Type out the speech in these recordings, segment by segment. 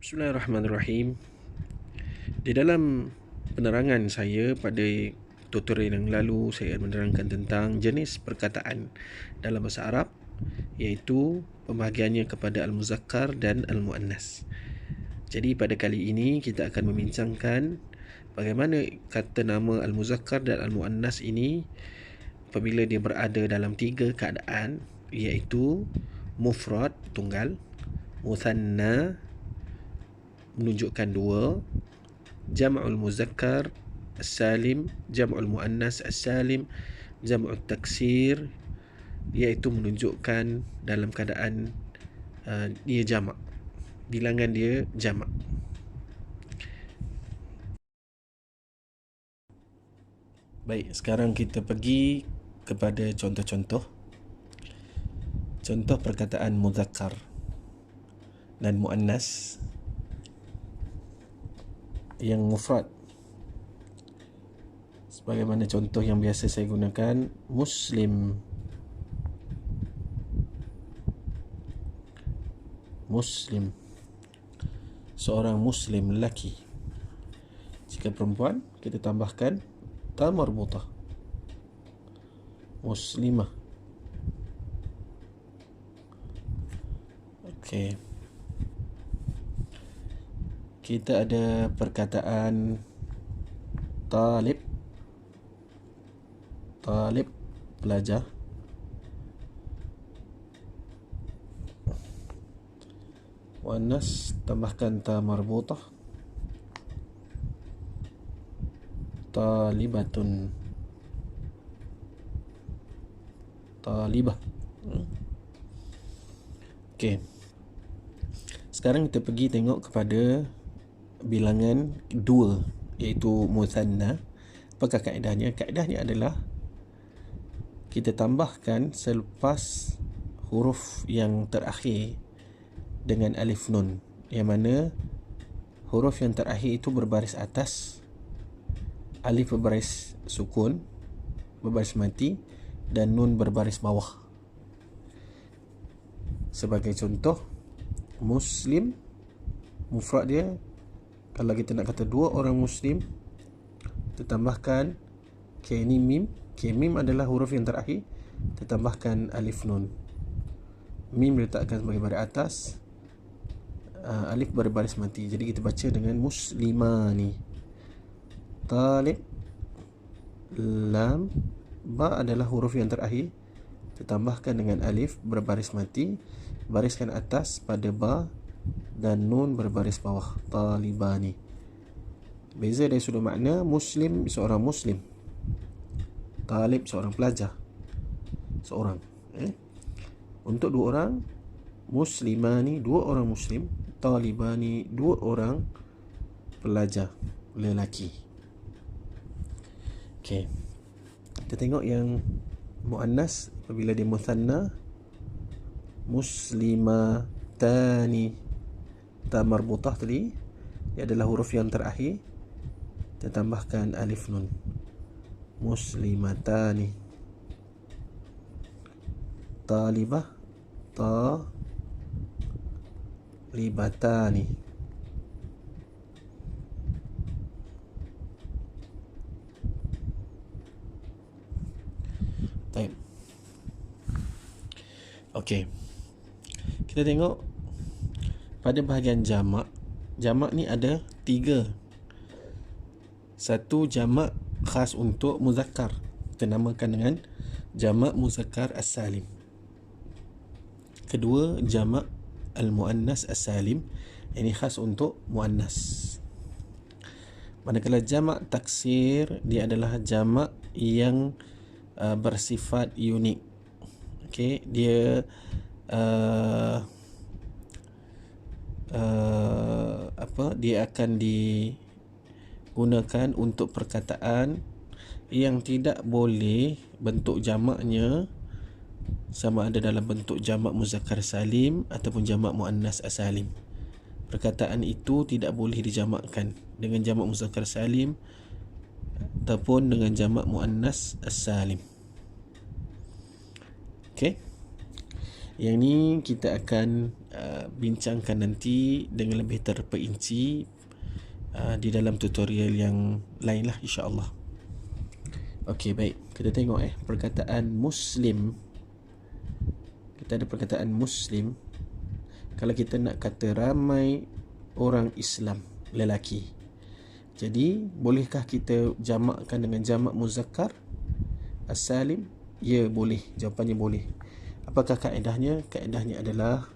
Bismillahirrahmanirrahim. Di dalam penerangan saya pada tutorial yang lalu, saya menerangkan tentang jenis perkataan dalam bahasa Arab, iaitu pembahagiannya kepada al-muzakkar dan al-muannas. Jadi pada kali ini kita akan membincangkan bagaimana kata nama al-muzakkar dan al-muannas ini apabila dia berada dalam tiga keadaan, iaitu mufrad, tunggal, muthanna, menunjukkan dua, jam'ul muzakkar as-salim, jam'ul muannas as-salim, jam'ul taksir, iaitu menunjukkan dalam keadaan dia jamak, bilangan dia jamak. Baik, sekarang kita pergi kepada contoh-contoh. Contoh perkataan muzakkar dan muannas yang mufrad, sebagaimana contoh yang biasa saya gunakan, muslim, muslim, seorang muslim lelaki. Jika perempuan, kita tambahkan ta marbutah, muslimah. Okey, kita ada perkataan talib, talib, pelajar. Muannas, tambahkan ta marbutah, talibatun, talibah. Okey, sekarang kita pergi tengok kepada bilangan dua, iaitu muthanna. Apakah kaedahnya? Kaedahnya adalah kita tambahkan selepas huruf yang terakhir dengan alif nun, yang mana huruf yang terakhir itu berbaris atas, alif berbaris sukun, berbaris mati, dan nun berbaris bawah. Sebagai contoh, muslim, mufrad dia, kalau kita nak kata dua orang muslim, kita tambahkan K ni mim. K mim adalah huruf yang terakhir, kita tambahkan alif nun. Mim diletakkan sebagai baris atas, alif berbaris mati. Jadi kita baca dengan muslimani. Talib, lam, ba adalah huruf yang terakhir, kita tambahkan dengan alif berbaris mati, bariskan atas pada ba, dan nun berbaris bawah, talibani. Beza dari sudut makna, muslim seorang muslim, talib seorang pelajar, seorang. Untuk dua orang, muslimani dua orang muslim, talibani dua orang pelajar lelaki. Okey, kita tengok yang muannas. Apabila dia muthanna, muslimatani, ta marbutah tadi, dia adalah huruf yang terakhir, kita tambahkan alif nun, muslimatani. Talibah, ta libatani. Baik. Okey, kita tengok pada bahagian jamak. Jamak ni ada tiga. Satu, jamak khas untuk muzakkar, kita namakan dengan jamak muzakkar as-salim. Kedua, jamak al-muannas as-salim, ini khas untuk muannas. Manakala jamak taksir, dia adalah jamak yang bersifat unik. Okey, dia dia akan digunakan untuk perkataan yang tidak boleh bentuk jamaknya sama ada dalam bentuk jamak muzakkar salim ataupun jamak muannas as-salim. Perkataan itu tidak boleh dijamakkan dengan jamak muzakkar salim ataupun dengan jamak muannas as-salim. Okey, yang ni kita akan bincangkan nanti dengan lebih terperinci di dalam tutorial yang lain lah, insya-Allah. Okey, baik. Kita tengok perkataan muslim. Kita ada perkataan muslim. Kalau kita nak kata ramai orang Islam lelaki, jadi bolehkah kita jamakkan dengan jamak muzakkar as-salim? Ya, boleh. Jawapannya boleh. Apakah kaedahnya? Kaedahnya adalah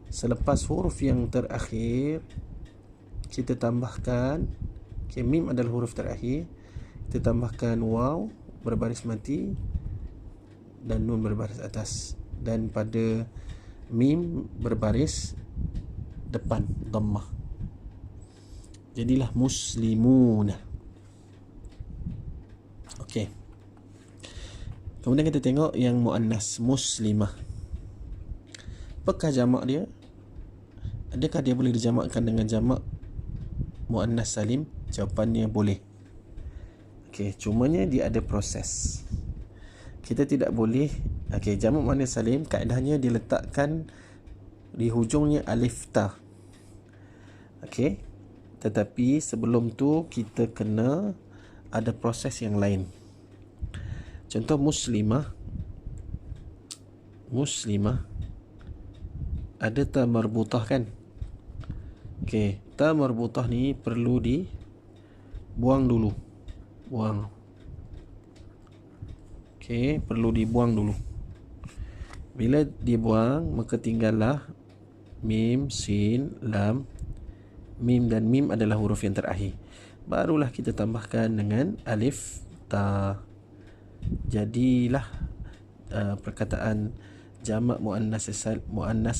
selepas huruf yang terakhir kita tambahkan, mim adalah huruf terakhir, kita tambahkan waw berbaris mati dan nun berbaris atas, dan pada mim berbaris depan dhammah, jadilah muslimuna. Okey, kemudian kita tengok yang muannas, muslimah. Apakah jamak dia? Adakah dia boleh dijamakkan dengan jamak muannas salim? Jawapannya boleh. Okey, cumanya dia ada proses. Kita tidak boleh, jamak muannas salim kaedahnya diletakkan di hujungnya alif ta. Okey, tetapi sebelum tu kita kena ada proses yang lain. Contoh muslimah. Muslimah ada ta marbutah kan? Okey, ta marbutah ni perlu dibuang dulu. Buang. Okey, perlu dibuang dulu. Bila dibuang, maka tinggallah mim, sin, lam. Mim dan mim adalah huruf yang terakhir. Barulah kita tambahkan dengan alif ta. Jadilah perkataan jamak muannas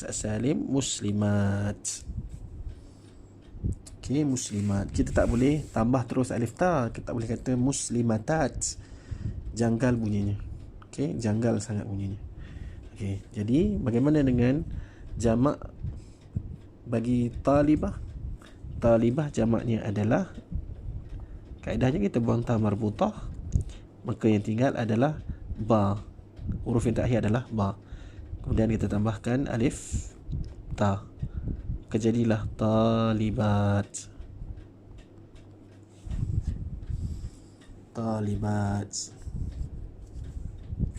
as-salim muslimat. Okey, muslimat. Kita tak boleh tambah terus alif ta. Kita tak boleh kata muslimatat. Janggal bunyinya. Okey, janggal sangat bunyinya. Okey, jadi bagaimana dengan jamak bagi talibah? Talibah jamaknya adalah, kaedahnya kita buang ta marbutah, maka yang tinggal adalah ba. Huruf yang terakhir adalah ba. Kemudian kita tambahkan alif ta. Kejadilah talibat. Talibat.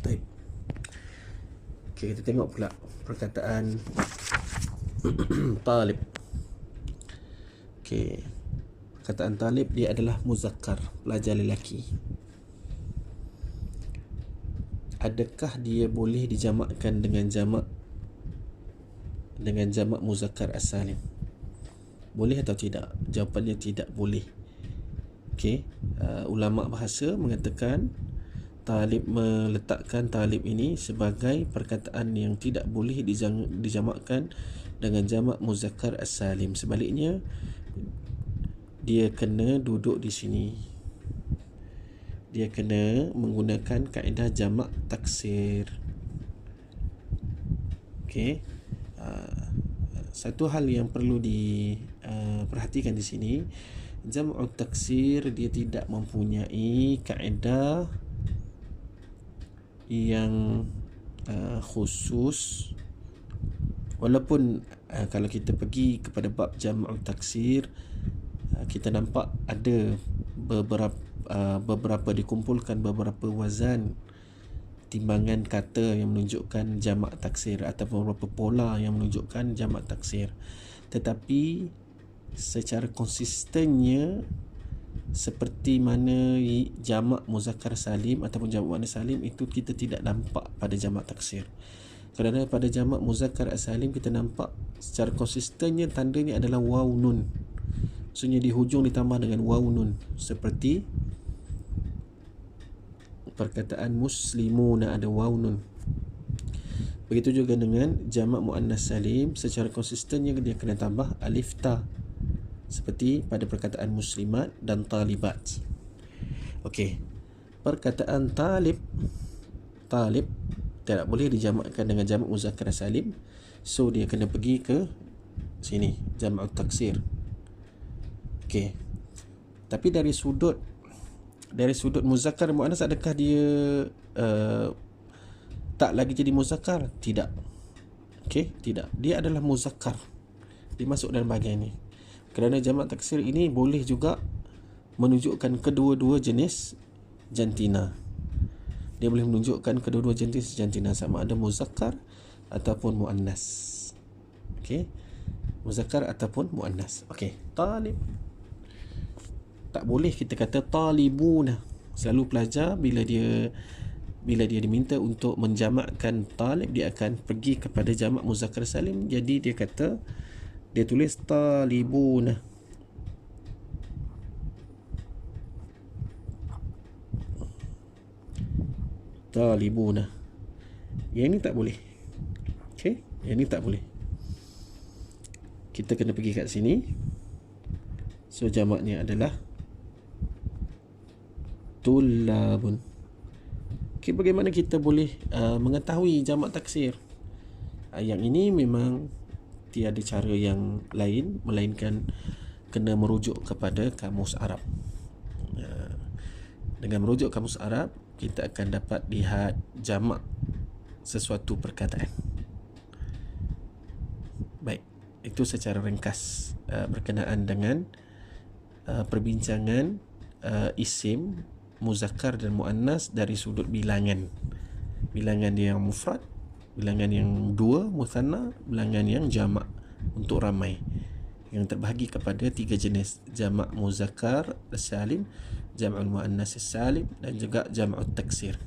Baik. Okey, kita tengok pula perkataan talib. Okey, perkataan talib dia adalah muzakkar, pelajar lelaki. Adakah dia boleh dijamakkan dengan jamak muzakkar as-salim? Boleh atau tidak? Jawapannya tidak boleh. Okey, ulama bahasa mengatakan talib, meletakkan talib ini sebagai perkataan yang tidak boleh dijamakkan dengan jamak muzakkar as-salim. Sebaliknya, dia kena duduk di sini. Dia kena menggunakan kaedah jamak taksir. Okey. Satu hal yang perlu diperhatikan di sini, jamak taksir dia tidak mempunyai kaedah yang khusus. Walaupun kalau kita pergi kepada bab jamak taksir, kita nampak ada beberapa dikumpulkan beberapa wazan timbangan kata yang menunjukkan jamak taksir, ataupun beberapa pola yang menunjukkan jamak taksir. Tetapi secara konsistennya seperti mana jamak muzakkar salim ataupun jamak muannas salim itu kita tidak nampak pada jamak taksir. Kerana pada jamak muzakkar salim kita nampak secara konsistennya tandanya adalah waw nun. Maksudnya di hujung ditambah dengan waw nun, seperti perkataan muslimuna ada waw nun. Begitu juga dengan jamak muannas salim, secara konsistennya dia kena tambah alif ta, seperti pada perkataan muslimat dan talibat. Okey, perkataan talib tidak boleh dijamakkan dengan jamak muzakkar salim, so dia kena pergi ke sini, jamak taksir. Okey, tapi dari sudut muzakkar muannas, adakah dia tak lagi jadi muzakkar? Tidak. Okey, tidak. Dia adalah muzakkar. Dia masuk dalam bahagian ini. Kerana jamak taksir ini boleh juga menunjukkan kedua-dua jenis jantina. Dia boleh menunjukkan kedua-dua jenis jantina, sama ada muzakkar ataupun muannas. Okey. Muzakkar ataupun muannas. Okey. Talib. Tak boleh kita kata talibuna. Selalu pelajar bila dia diminta untuk menjamakkan talib, dia akan pergi kepada jamak muzakkar salim. Jadi dia tulis talibuna. Talibuna. Yang ini tak boleh. Okey, yang ini tak boleh. Kita kena pergi kat sini. So jamaknya adalah tullabun. Okay, bagaimana kita boleh mengetahui jamak taksir? Yang ini memang tiada cara yang lain melainkan kena merujuk kepada kamus Arab. Dengan merujuk kamus Arab, kita akan dapat lihat jamak sesuatu perkataan. Baik, itu secara ringkas berkenaan dengan perbincangan isim, muzakkar dan muannas dari sudut bilangan. Bilangan yang mufrad, bilangan yang dua, muthanna, bilangan yang jamak untuk ramai, yang terbahagi kepada tiga jenis: jamak muzakkar salim, jam'ul muannas salim dan juga jam'ut taksir.